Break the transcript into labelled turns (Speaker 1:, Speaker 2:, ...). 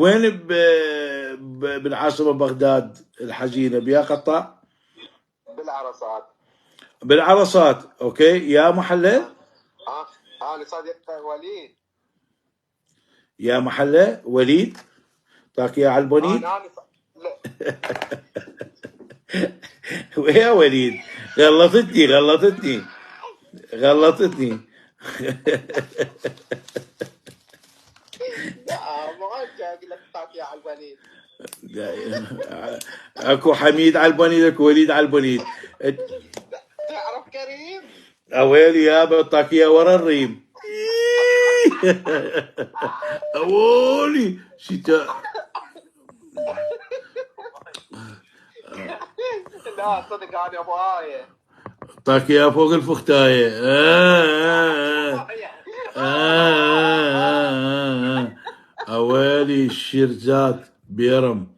Speaker 1: وين بالعاصمة بغداد الحزينة بيا قطاع؟
Speaker 2: بالعرصات.
Speaker 1: بالعرصات. اوكي يا محلة.
Speaker 2: انا صديق وليد.
Speaker 1: يا محلة وليد طاك يا على البونيت.
Speaker 2: لا.
Speaker 1: ويا وليد غلطتني غلطتني غلطتني.
Speaker 2: لا ما اقول لك طاك يا على الوليد.
Speaker 1: اكو حميد على البونيت اكو وليد على البونيت.
Speaker 2: تعرف كريم؟
Speaker 1: اويلي يابا طاك يا ورا الريم. اولي شتا.
Speaker 2: لا صدق انا ابو آية.
Speaker 1: طاك يا فوق الفختاية. اويلي الشرزات بيرم.